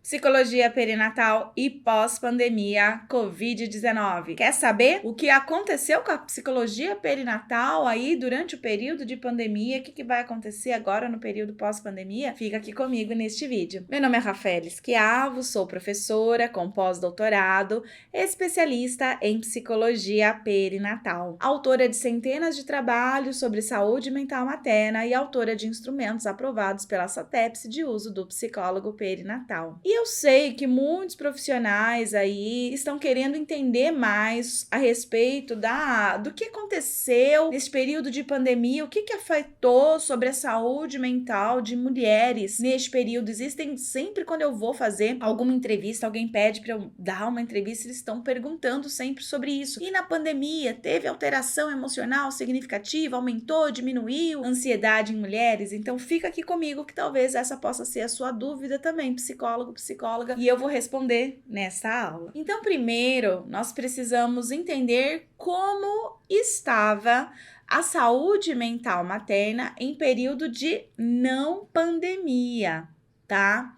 Psicologia perinatal e pós-pandemia Covid-19. Quer saber o que aconteceu com a psicologia perinatal aí durante o período de pandemia? O que vai acontecer agora no período pós-pandemia? Fica aqui comigo neste vídeo. Meu nome é Rafaela Schiavo, sou professora com pós-doutorado, especialista em psicologia perinatal, autora de centenas de trabalhos sobre saúde mental materna e autora de instrumentos aprovados pela SATEPS de uso do psicólogo perinatal. E eu sei que muitos profissionais aí estão querendo entender mais a respeito do que aconteceu nesse período de pandemia, o que afetou sobre a saúde mental de mulheres neste período. Existem sempre, quando eu vou fazer alguma entrevista, alguém pede para eu dar uma entrevista, eles estão perguntando sempre sobre isso. E na pandemia, teve alteração emocional significativa? Aumentou, diminuiu ansiedade em mulheres? Então fica aqui comigo que talvez essa possa ser a sua dúvida também, psicólogo, psicóloga, e eu vou responder nesta aula. Então, primeiro, nós precisamos entender como estava a saúde mental materna em período de não pandemia, tá?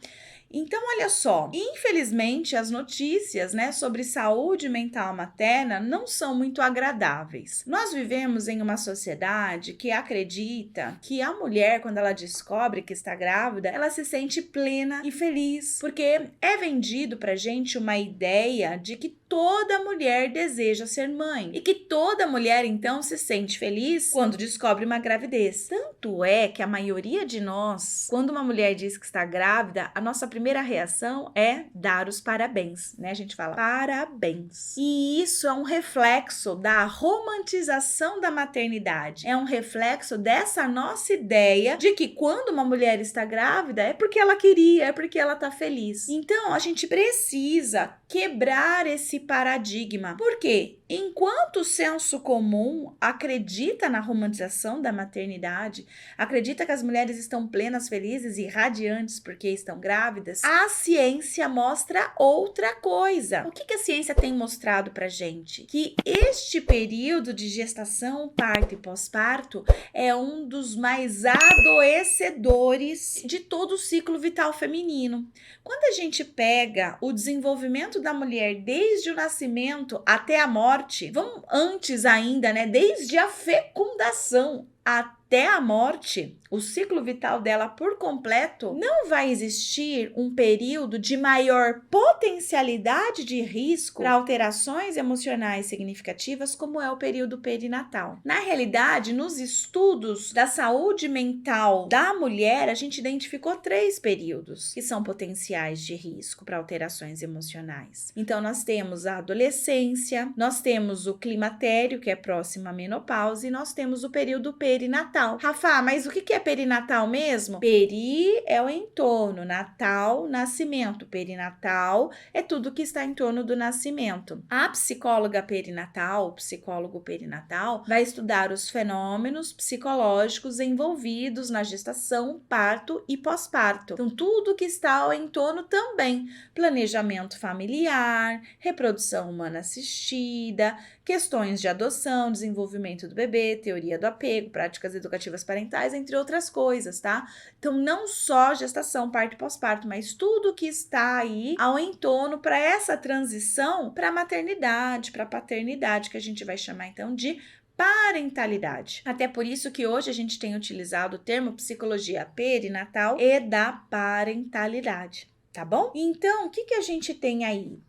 Então, olha só, infelizmente as notícias, sobre saúde mental materna não são muito agradáveis. Nós vivemos em uma sociedade que acredita que a mulher, quando ela descobre que está grávida, ela se sente plena e feliz, porque é vendido pra gente uma ideia de que toda mulher deseja ser mãe e que toda mulher, então, se sente feliz quando descobre uma gravidez. Tanto é que a maioria de nós, quando uma mulher diz que está grávida, a nossa primeira reação é dar os parabéns, A gente fala parabéns. E isso é um reflexo da romantização da maternidade. É um reflexo dessa nossa ideia de que quando uma mulher está grávida é porque ela queria, é porque ela está feliz. Então, a gente precisa quebrar esse paradigma. Por quê? Enquanto o senso comum acredita na romantização da maternidade, acredita que as mulheres estão plenas, felizes e radiantes porque estão grávidas, a ciência mostra outra coisa. O que a ciência tem mostrado pra gente? Que este período de gestação, parto e pós-parto é um dos mais adoecedores de todo o ciclo vital feminino. Quando a gente pega o desenvolvimento da mulher desde o nascimento até a morte, vamos antes ainda, desde a fecundação até a morte, o ciclo vital dela por completo, não vai existir um período de maior potencialidade de risco para alterações emocionais significativas como é o período perinatal. Na realidade, nos estudos da saúde mental da mulher, a gente identificou 3 períodos que são potenciais de risco para alterações emocionais. Então, nós temos a adolescência, nós temos o climatério, que é próximo à menopausa, e nós temos o período perinatal. Rafa, mas o que é perinatal mesmo? Peri é o entorno, natal, nascimento. Perinatal é tudo que está em torno do nascimento. A psicóloga perinatal, o psicólogo perinatal, vai estudar os fenômenos psicológicos envolvidos na gestação, parto e pós-parto. Então, tudo que está ao entorno também. Planejamento familiar, reprodução humana assistida, questões de adoção, desenvolvimento do bebê, teoria do apego, práticas educativas parentais, entre outras coisas, tá? Então, não só gestação, parto e pós-parto, mas tudo que está aí ao entorno para essa transição para a maternidade, para a paternidade, que a gente vai chamar então de parentalidade. Até por isso que hoje a gente tem utilizado o termo psicologia perinatal e da parentalidade. Tá bom? Então, o que a gente tem aí?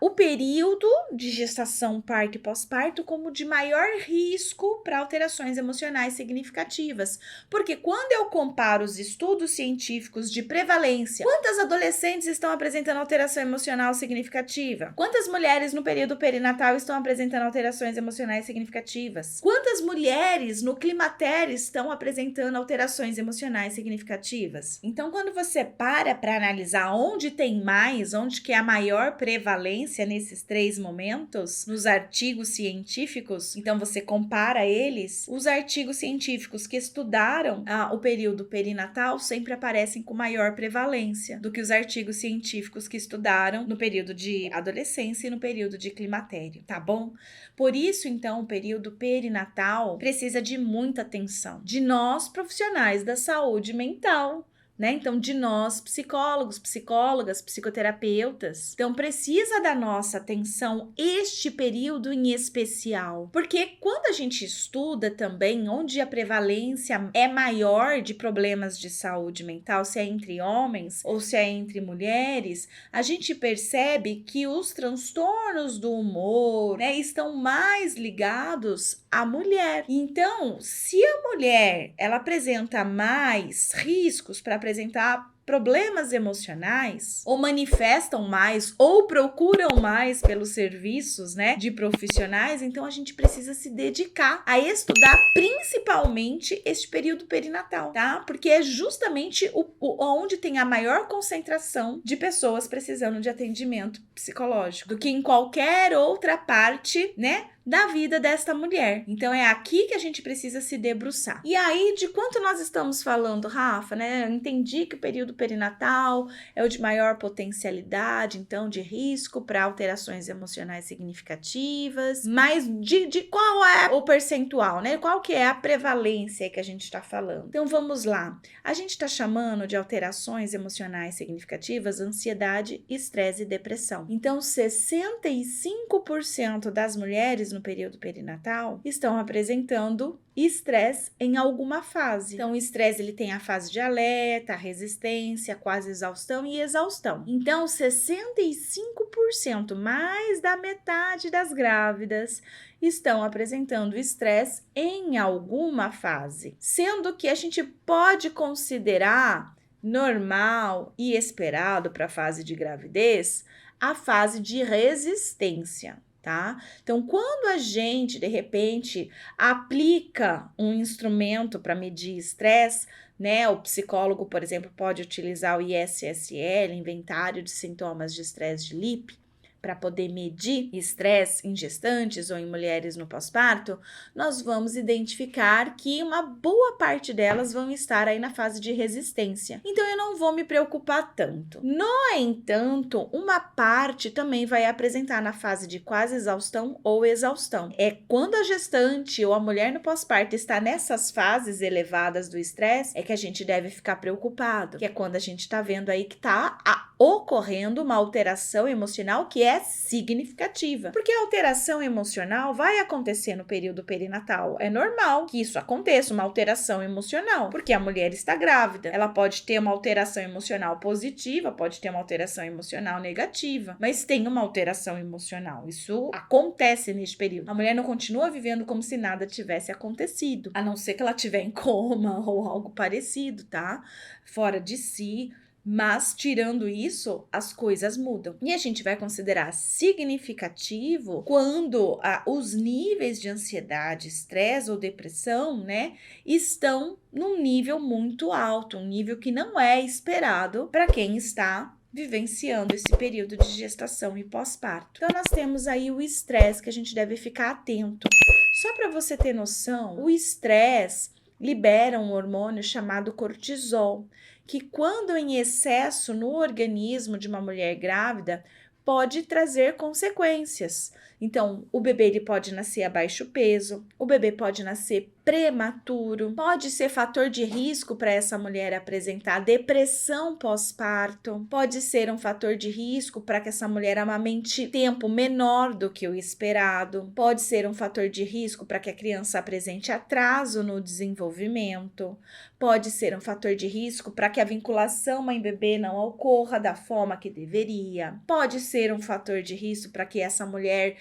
O período de gestação, parto e pós-parto como de maior risco para alterações emocionais significativas. Porque quando eu comparo os estudos científicos de prevalência, quantas adolescentes estão apresentando alteração emocional significativa? Quantas mulheres no período perinatal estão apresentando alterações emocionais significativas? Quantas mulheres no climatério estão apresentando alterações emocionais significativas? Então, quando você para analisar onde tem mais, onde que é a maior prevalência nesses 3 momentos, nos artigos científicos, então você compara eles, os artigos científicos que estudaram o período perinatal sempre aparecem com maior prevalência do que os artigos científicos que estudaram no período de adolescência e no período de climatério, tá bom? Por isso, então, o período perinatal precisa de muita atenção de nós profissionais da saúde mental, né? Então, de nós, psicólogos, psicólogas, psicoterapeutas. Então, precisa da nossa atenção este período em especial. Porque quando a gente estuda também onde a prevalência é maior de problemas de saúde mental, se é entre homens ou se é entre mulheres, a gente percebe que os transtornos do humor, né, estão mais ligados à mulher. Então, se a mulher ela apresenta mais riscos para apresentar problemas emocionais, ou manifestam mais, ou procuram mais pelos serviços, né, de profissionais, então a gente precisa se dedicar a estudar principalmente este período perinatal, tá? Porque é justamente onde tem a maior concentração de pessoas precisando de atendimento psicológico, do que em qualquer outra parte, né, da vida desta mulher. Então é aqui que a gente precisa se debruçar. E aí, de quanto nós estamos falando, Rafa, né? Eu entendi que o período perinatal é o de maior potencialidade, então, de risco para alterações emocionais significativas, mas de qual é o percentual, né? Qual que é a prevalência que a gente está falando? Então, vamos lá. A gente está chamando de alterações emocionais significativas ansiedade, estresse e depressão. Então, 65% das mulheres no período perinatal estão apresentando estresse em alguma fase. Então, o estresse ele tem a fase de alerta, resistência, quase exaustão e exaustão. Então, 65%, mais da metade das grávidas, estão apresentando estresse em alguma fase. Sendo que a gente pode considerar normal e esperado para a fase de gravidez a fase de resistência. Tá? Então, quando a gente, de repente, aplica um instrumento para medir estresse, né? O psicólogo, por exemplo, pode utilizar o ISSL, Inventário de Sintomas de Estresse de Lippe, para poder medir estresse em gestantes ou em mulheres no pós-parto, nós vamos identificar que uma boa parte delas vão estar aí na fase de resistência. Então, eu não vou me preocupar tanto. No entanto, uma parte também vai apresentar na fase de quase exaustão ou exaustão. É quando a gestante ou a mulher no pós-parto está nessas fases elevadas do estresse, é que a gente deve ficar preocupado, que é quando a gente está vendo aí que está ocorrendo uma alteração emocional que é significativa. Porque a alteração emocional vai acontecer no período perinatal. É normal que isso aconteça, uma alteração emocional, porque a mulher está grávida. Ela pode ter uma alteração emocional positiva, pode ter uma alteração emocional negativa, mas tem uma alteração emocional. Isso acontece neste período. A mulher não continua vivendo como se nada tivesse acontecido, a não ser que ela estiver em coma ou algo parecido, tá? Fora de si. Mas, tirando isso, as coisas mudam. E a gente vai considerar significativo quando os níveis de ansiedade, estresse ou depressão, né, estão num nível muito alto, um nível que não é esperado para quem está vivenciando esse período de gestação e pós-parto. Então, nós temos aí o estresse que a gente deve ficar atento. Só para você ter noção, o estresse libera um hormônio chamado cortisol, que quando em excesso no organismo de uma mulher grávida, pode trazer consequências. Então, o bebê ele pode nascer a baixo peso, o bebê pode nascer prematuro, pode ser fator de risco para essa mulher apresentar depressão pós-parto, pode ser um fator de risco para que essa mulher amamente tempo menor do que o esperado, pode ser um fator de risco para que a criança apresente atraso no desenvolvimento, pode ser um fator de risco para que a vinculação mãe-bebê não ocorra da forma que deveria, pode ser um fator de risco para que essa mulher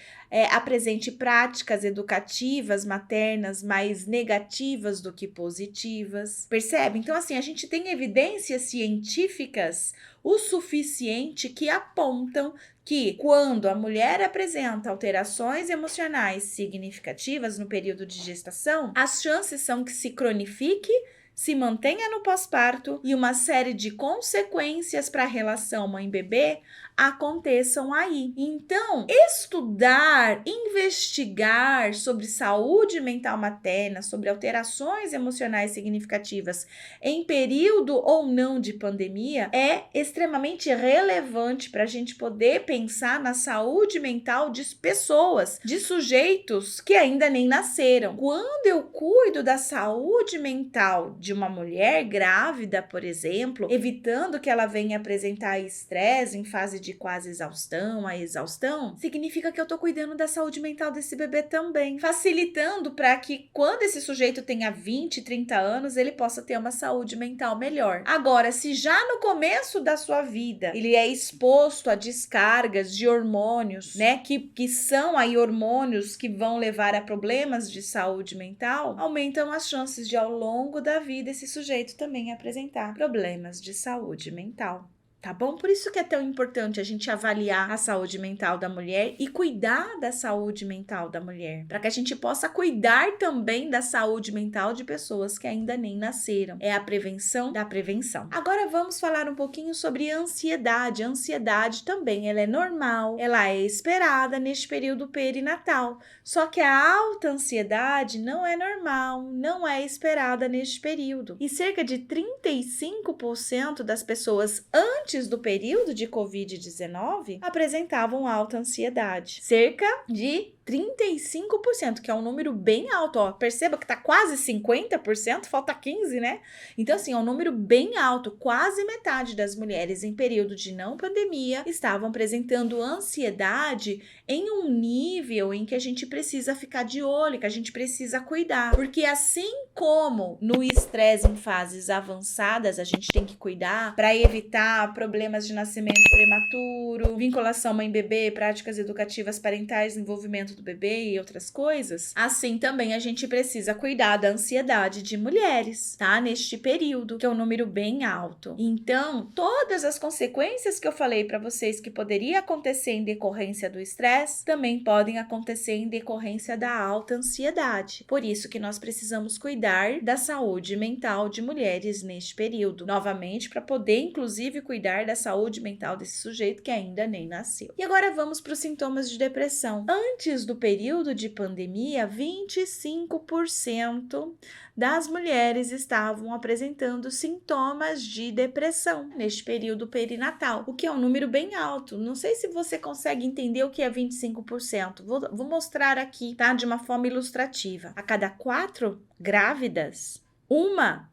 apresente práticas educativas maternas mais negativas do que positivas. Percebe? Então, assim, a gente tem evidências científicas o suficiente que apontam que quando a mulher apresenta alterações emocionais significativas no período de gestação, as chances são que se cronifique, se mantenha no pós-parto e uma série de consequências para a relação mãe-bebê aconteçam aí. Então, estudar, investigar sobre saúde mental materna, sobre alterações emocionais significativas em período ou não de pandemia é extremamente relevante para a gente poder pensar na saúde mental de pessoas, de sujeitos que ainda nem nasceram. Quando eu cuido da saúde mental de de uma mulher grávida, por exemplo, evitando que ela venha apresentar estresse em fase de quase exaustão, a exaustão, significa que eu tô cuidando da saúde mental desse bebê também, facilitando para que quando esse sujeito tenha 20, 30 anos, ele possa ter uma saúde mental melhor. Agora, se já no começo da sua vida ele é exposto a descargas de hormônios, né, que são aí hormônios que vão levar a problemas de saúde mental, aumentam as chances de ao longo da vida esse sujeito também apresentar problemas de saúde mental. Tá bom? Por isso que é tão importante a gente avaliar a saúde mental da mulher e cuidar da saúde mental da mulher, para que a gente possa cuidar também da saúde mental de pessoas que ainda nem nasceram. É a prevenção da prevenção. Agora vamos falar um pouquinho sobre ansiedade. A ansiedade também, ela é normal, ela é esperada neste período perinatal. Só que a alta ansiedade não é normal, não é esperada neste período. E cerca de 35% das pessoas antes do período de Covid-19 apresentavam alta ansiedade. Cerca de 35%, que é um número bem alto, ó. Perceba que tá quase 50%, falta 15%, né? Então, assim, é um número bem alto. Quase metade das mulheres em período de não pandemia estavam apresentando ansiedade em um nível em que a gente precisa ficar de olho, que a gente precisa cuidar. Porque assim como no estresse em fases avançadas, a gente tem que cuidar para evitar problemas de nascimento prematuro, vinculação mãe-bebê, práticas educativas parentais, desenvolvimento do bebê e outras coisas, assim também a gente precisa cuidar da ansiedade de mulheres, tá? Neste período, que é um número bem alto. Então, todas as consequências que eu falei para vocês que poderia acontecer em decorrência do estresse, também podem acontecer em decorrência da alta ansiedade. Por isso que nós precisamos cuidar da saúde mental de mulheres neste período, novamente, para poder, inclusive, cuidar da saúde mental desse sujeito que ainda nem nasceu. E agora vamos para os sintomas de depressão. Antes do período de pandemia, 25% das mulheres estavam apresentando sintomas de depressão neste período perinatal, o que é um número bem alto. Não sei se você consegue entender o que é 25%. Vou mostrar aqui, tá? De uma forma ilustrativa. A cada 4 grávidas, uma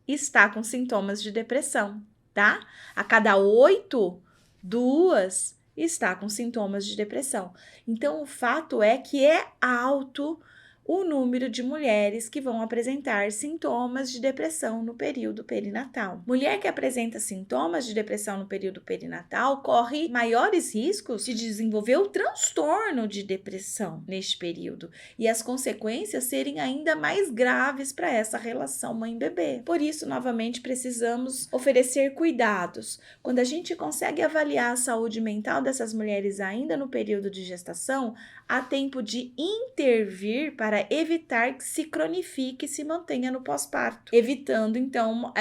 está com sintomas de depressão, tá? A cada 8, 2 está com sintomas de depressão. Então, o fato é que é alto o número de mulheres que vão apresentar sintomas de depressão no período perinatal. Mulher que apresenta sintomas de depressão no período perinatal corre maiores riscos de desenvolver o transtorno de depressão neste período e as consequências serem ainda mais graves para essa relação mãe-bebê. Por isso, novamente, precisamos oferecer cuidados. Quando a gente consegue avaliar a saúde mental dessas mulheres ainda no período de gestação, há tempo de intervir para evitar que se cronifique e se mantenha no pós-parto, evitando então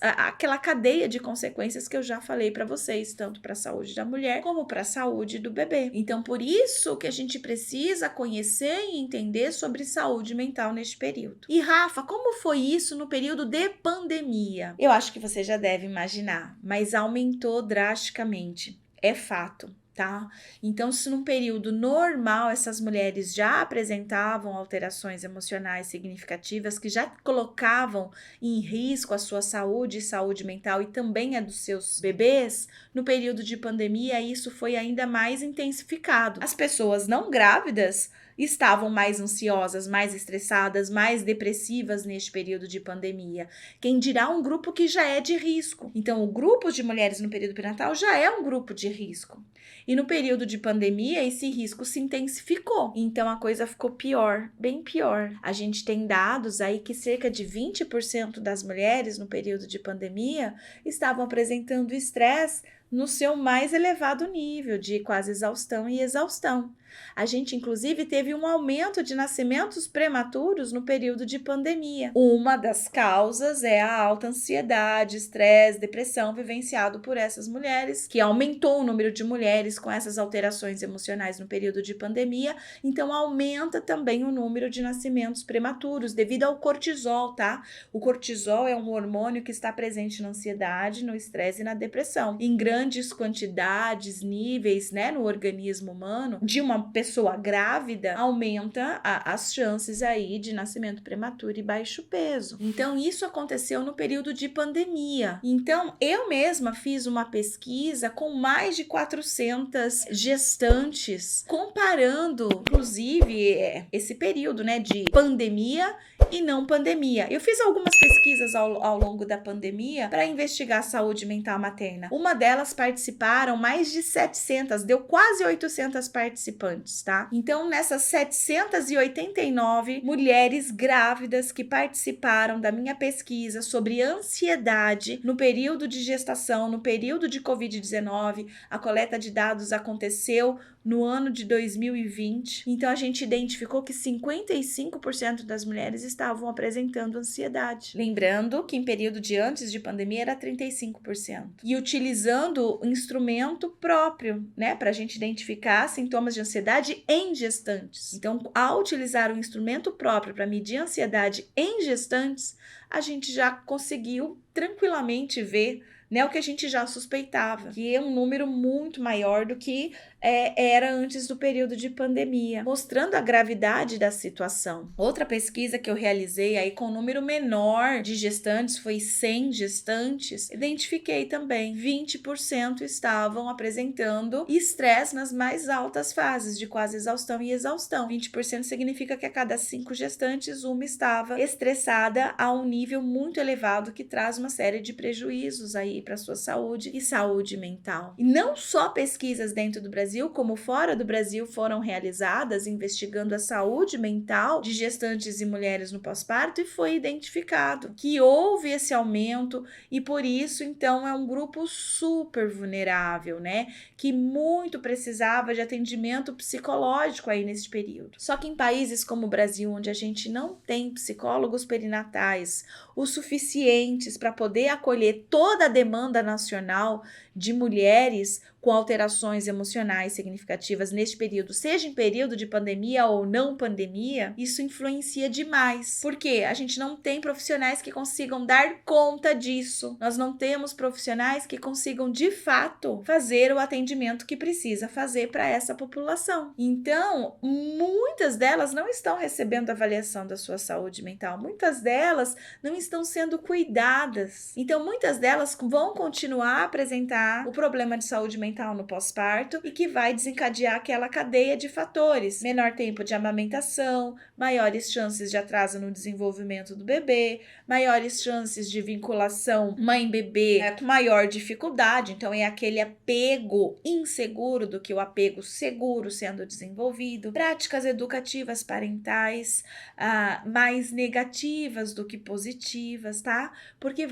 aquela cadeia de consequências que eu já falei para vocês, tanto para a saúde da mulher como para a saúde do bebê. Então, por isso que a gente precisa conhecer e entender sobre saúde mental neste período. E Rafa, como foi isso no período de pandemia? Eu acho que você já deve imaginar, mas aumentou drasticamente. É fato. Tá? Então, se num período normal essas mulheres já apresentavam alterações emocionais significativas que já colocavam em risco a sua saúde mental e também a dos seus bebês, no período de pandemia isso foi ainda mais intensificado. As pessoas não grávidas estavam mais ansiosas, mais estressadas, mais depressivas neste período de pandemia. Quem dirá um grupo que já é de risco. Então, o grupo de mulheres no período perinatal já é um grupo de risco. E no período de pandemia, esse risco se intensificou. Então, a coisa ficou pior, bem pior. A gente tem dados aí que cerca de 20% das mulheres no período de pandemia estavam apresentando estresse no seu mais elevado nível de quase exaustão e exaustão. A gente, inclusive, teve um aumento de nascimentos prematuros no período de pandemia. Uma das causas é a alta ansiedade, estresse, depressão vivenciado por essas mulheres, que aumentou o número de mulheres com essas alterações emocionais no período de pandemia, então aumenta também o número de nascimentos prematuros devido ao cortisol, tá? O cortisol é um hormônio que está presente na ansiedade, no estresse e na depressão, em grande grandes quantidades, níveis, né, no organismo humano de uma pessoa grávida, aumenta as chances aí de nascimento prematuro e baixo peso. Então, isso aconteceu no período de pandemia. Então, eu mesma fiz uma pesquisa com mais de 400 gestantes, comparando, inclusive, esse período, né, de pandemia e não pandemia. Eu fiz algumas pesquisas ao longo da pandemia para investigar a saúde mental materna. Uma delas participaram mais de 700, deu quase 800 participantes, tá? Então, nessas 789 mulheres grávidas que participaram da minha pesquisa sobre ansiedade no período de gestação, no período de Covid-19, a coleta de dados aconteceu no ano de 2020. Então, a gente identificou que 55% das mulheres estavam apresentando ansiedade. Lembrando que em período de antes de pandemia era 35%. E utilizando o instrumento próprio, né, para a gente identificar sintomas de ansiedade em gestantes. Então, ao utilizar o instrumento próprio para medir a ansiedade em gestantes, a gente já conseguiu tranquilamente ver, né, o que a gente já suspeitava, que é um número muito maior do que era antes do período de pandemia, mostrando a gravidade da situação. Outra pesquisa que eu realizei aí com um número menor de gestantes, foi 100 gestantes, identifiquei também 20% estavam apresentando estresse nas mais altas fases, de quase exaustão e exaustão. 20% significa que a cada 5 gestantes, uma estava estressada a um nível muito elevado que traz uma série de prejuízos aí para a sua saúde e saúde mental. E não só pesquisas dentro do Brasil, como fora do Brasil, foram realizadas investigando a saúde mental de gestantes e mulheres no pós-parto, e foi identificado que houve esse aumento, e por isso, então, é um grupo super vulnerável, né? Que muito precisava de atendimento psicológico aí nesse período. Só que em países como o Brasil, onde a gente não tem psicólogos perinatais o suficientes para poder acolher toda a demanda nacional de mulheres com alterações emocionais significativas neste período, seja em período de pandemia ou não pandemia, isso influencia demais, porque a gente não tem profissionais que consigam dar conta disso. Nós não temos profissionais que consigam, de fato, fazer o atendimento que precisa fazer para essa população. Então, muitas delas não estão recebendo avaliação da sua saúde mental, muitas delas não estão sendo cuidadas. Então, muitas delas vão continuar a apresentar o problema de saúde mental no pós-parto, e que vai desencadear aquela cadeia de fatores: menor tempo de amamentação, maiores chances de atraso no desenvolvimento do bebê, maiores chances de vinculação mãe-bebê com maior dificuldade. Então, é aquele apego inseguro do que o apego seguro sendo desenvolvido. Práticas educativas parentais mais negativas do que positivas, tá? Porque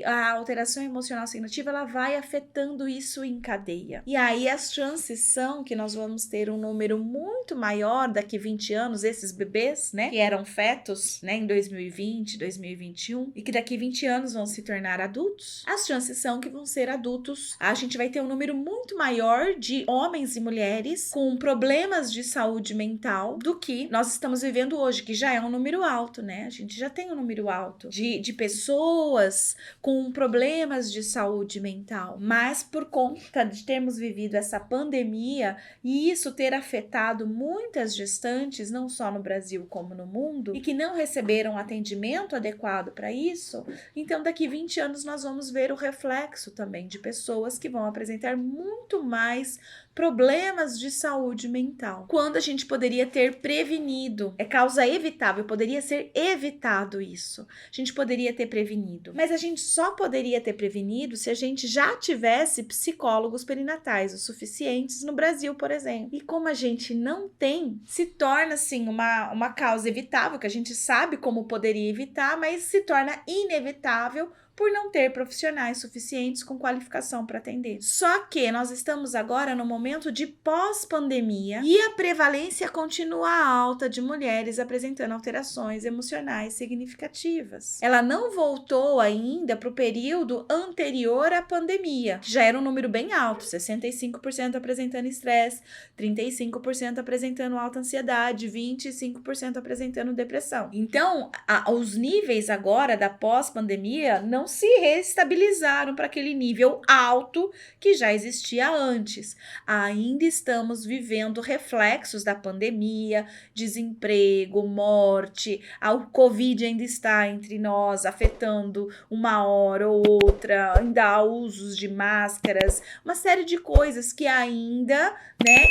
a alteração emocional significativa, ela vai afetando isso em cadeia. E aí as chances são que nós vamos ter um número muito maior daqui 20 anos, esses bebês, né, que eram fetos, né, em 2020, 2021, e que daqui 20 anos vão se tornar adultos. As chances são que vão ser adultos. A gente vai ter um número muito maior de homens e mulheres com problemas de saúde mental do que nós estamos vivendo hoje, que já é um número alto, né? A gente já tem um número alto de pessoas com problemas de saúde mental, mas por conta de termos vivido essa pandemia e isso ter afetado muitas gestantes, não só no Brasil como no mundo, e que não receberam atendimento adequado para isso, então daqui 20 anos nós vamos ver o reflexo também de pessoas que vão apresentar muito mais problemas de saúde mental, quando a gente poderia ter prevenido. É causa evitável, poderia ser evitado isso. A gente poderia ter prevenido, mas a gente só poderia ter prevenido se a gente já tivesse psicólogos perinatais o suficientes no Brasil, por exemplo. E como a gente não tem, se torna assim uma causa evitável, que a gente sabe como poderia evitar, mas se torna inevitável por não ter profissionais suficientes com qualificação para atender. Só que nós estamos agora no momento de pós-pandemia e a prevalência continua alta de mulheres apresentando alterações emocionais significativas. Ela não voltou ainda para o período anterior à pandemia, que já era um número bem alto, 65% apresentando estresse, 35% apresentando alta ansiedade, 25% apresentando depressão. Então, os níveis agora da pós-pandemia não se reestabilizaram para aquele nível alto que já existia antes. Ainda estamos vivendo reflexos da pandemia, desemprego, morte, o Covid ainda está entre nós, afetando uma hora ou outra, ainda há usos de máscaras, uma série de coisas que ainda,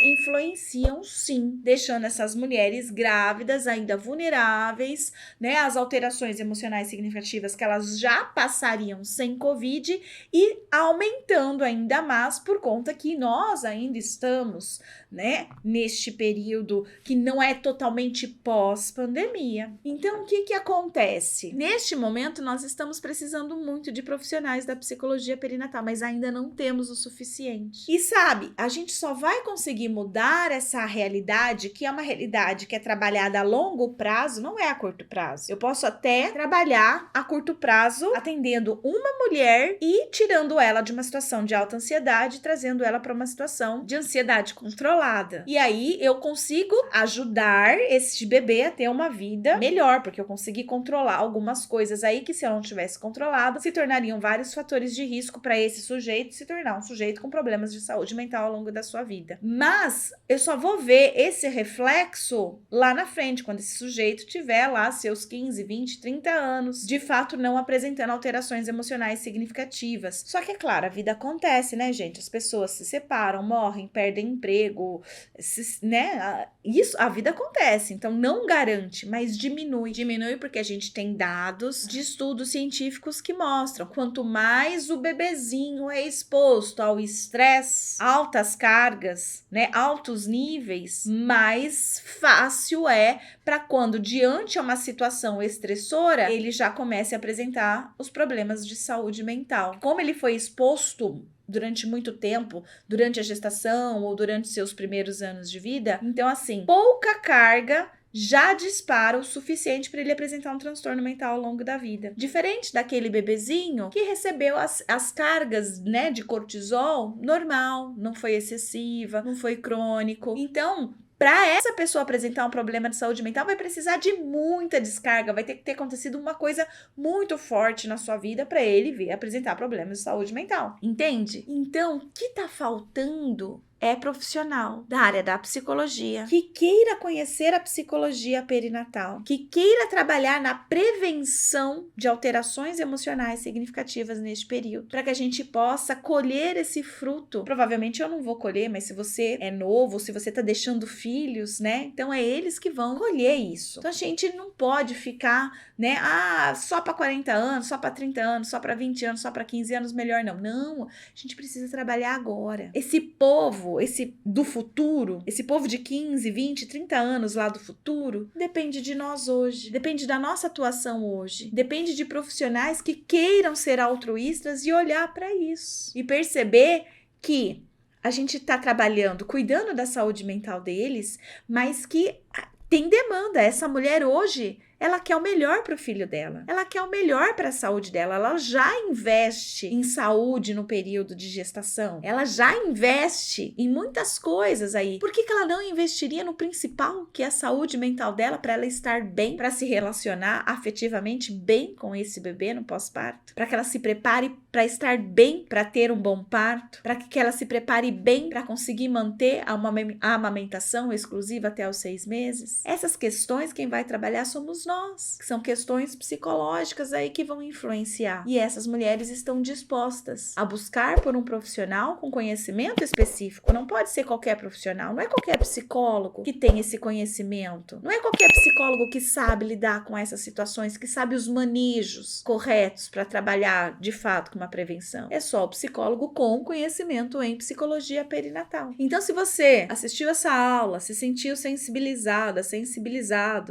influenciam sim, deixando essas mulheres grávidas ainda vulneráveis, às alterações emocionais significativas que elas já passariam sem Covid e aumentando ainda mais por conta que nós ainda estamos, neste período que não é totalmente pós-pandemia. Então, o que acontece? Neste momento, nós estamos precisando muito de profissionais da psicologia perinatal, mas ainda não temos o suficiente. E sabe, a gente só vai conseguir mudar essa realidade, que é uma realidade que é trabalhada a longo prazo, não é a curto prazo. Eu posso até trabalhar a curto prazo, atendendo uma mulher e tirando ela de uma situação de alta ansiedade, trazendo ela para uma situação de ansiedade controlada. E aí eu consigo ajudar esse bebê a ter uma vida melhor, porque eu consegui controlar algumas coisas aí que, se eu não tivesse controlado, se tornariam vários fatores de risco para esse sujeito se tornar um sujeito com problemas de saúde mental ao longo da sua vida. Mas eu só vou ver esse reflexo lá na frente, quando esse sujeito tiver lá seus 15, 20, 30 anos, de fato não apresentando alterações emocionais significativas. Só que, é claro, a vida acontece, né, gente? As pessoas se separam, morrem, perdem emprego, isso, a vida acontece, então não garante, mas diminui. Diminui porque a gente tem dados de estudos científicos que mostram quanto mais o bebezinho é exposto ao estresse, altas cargas, altos níveis, mais fácil é para quando diante a uma situação estressora, ele já comece a apresentar os problemas de saúde mental. Como ele foi exposto durante muito tempo, durante a gestação ou durante seus primeiros anos de vida, então assim, pouca carga já dispara o suficiente para ele apresentar um transtorno mental ao longo da vida. Diferente daquele bebezinho que recebeu as cargas, de cortisol normal, não foi excessiva, não foi crônico. Então, para essa pessoa apresentar um problema de saúde mental, vai precisar de muita descarga, vai ter que ter acontecido uma coisa muito forte na sua vida para ele vir apresentar problemas de saúde mental. Entende? Então, o que tá faltando é profissional da área da psicologia que queira conhecer a psicologia perinatal, que queira trabalhar na prevenção de alterações emocionais significativas neste período, para que a gente possa colher esse fruto. Provavelmente eu não vou colher, mas se você é novo, se você tá deixando filhos, então é eles que vão colher isso. Então a gente não pode ficar, só para 40 anos, só para 30 anos, só para 20 anos, só para 15 anos, melhor não. Não, a gente precisa trabalhar agora. Esse povo, esse do futuro, esse povo de 15, 20, 30 anos lá do futuro, depende de nós hoje, depende da nossa atuação hoje, depende de profissionais que queiram ser altruístas e olhar para isso e perceber que a gente está trabalhando, cuidando da saúde mental deles, mas que tem demanda. Essa mulher hoje, ela quer o melhor para o filho dela. Ela quer o melhor para a saúde dela. Ela já investe em saúde no período de gestação. Ela já investe em muitas coisas aí. Por que ela não investiria no principal, que é a saúde mental dela, para ela estar bem, para se relacionar afetivamente bem com esse bebê no pós-parto? Para que ela se prepare para estar bem, para ter um bom parto? Para que ela se prepare bem para conseguir manter a amamentação exclusiva até os 6 meses? Essas questões, quem vai trabalhar somos nós, que são questões psicológicas aí que vão influenciar. E essas mulheres estão dispostas a buscar por um profissional com conhecimento específico. Não pode ser qualquer profissional, não é qualquer psicólogo que tem esse conhecimento, não é qualquer psicólogo que sabe lidar com essas situações, que sabe os manejos corretos para trabalhar de fato com uma prevenção. É só o psicólogo com conhecimento em psicologia perinatal. Então, se você assistiu essa aula, se sentiu sensibilizado,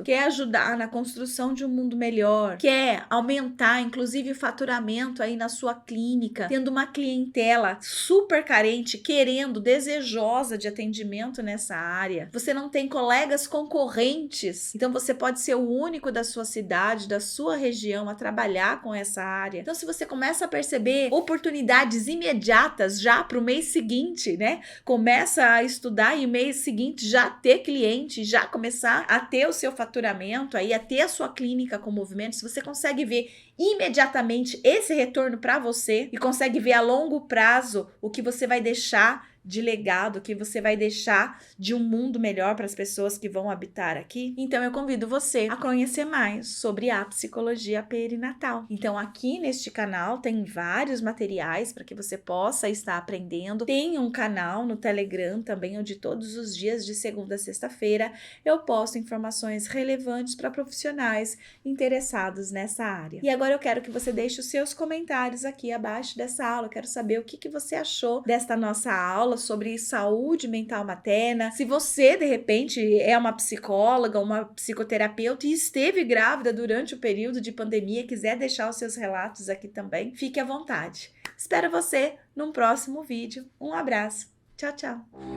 quer ajudar na construção de um mundo melhor, quer aumentar, inclusive, o faturamento aí na sua clínica, tendo uma clientela super carente, querendo, desejosa de atendimento nessa área, você não tem colegas concorrentes, então você pode ser o único da sua cidade, da sua região a trabalhar com essa área. Então, se você começa a perceber oportunidades imediatas já para o mês seguinte, começa a estudar e o mês seguinte já ter cliente, já começar a ter o seu faturamento, aí a ter ter a sua clínica com movimento, se você consegue ver imediatamente esse retorno para você e consegue ver a longo prazo o que você vai deixar de legado, que você vai deixar de um mundo melhor para as pessoas que vão habitar aqui, então eu convido você a conhecer mais sobre a psicologia perinatal. Então aqui neste canal tem vários materiais para que você possa estar aprendendo. Tem um canal no Telegram também, onde todos os dias de segunda a sexta-feira eu posto informações relevantes para profissionais interessados nessa área. E agora eu quero que você deixe os seus comentários aqui abaixo dessa aula. Eu quero saber o que você achou desta nossa aula sobre saúde mental materna. Se você, de repente, é uma psicóloga, uma psicoterapeuta e esteve grávida durante o período de pandemia, quiser deixar os seus relatos aqui também, fique à vontade. Espero você num próximo vídeo. Um abraço. Tchau, tchau.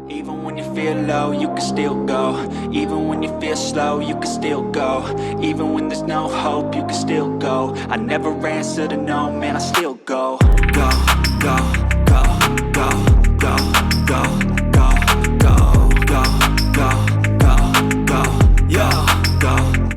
Even when you feel low, you can still go. Even when you feel slow, you can still go. Even when there's no hope, you can still go. I never answer to no, man, I still go. Go, go.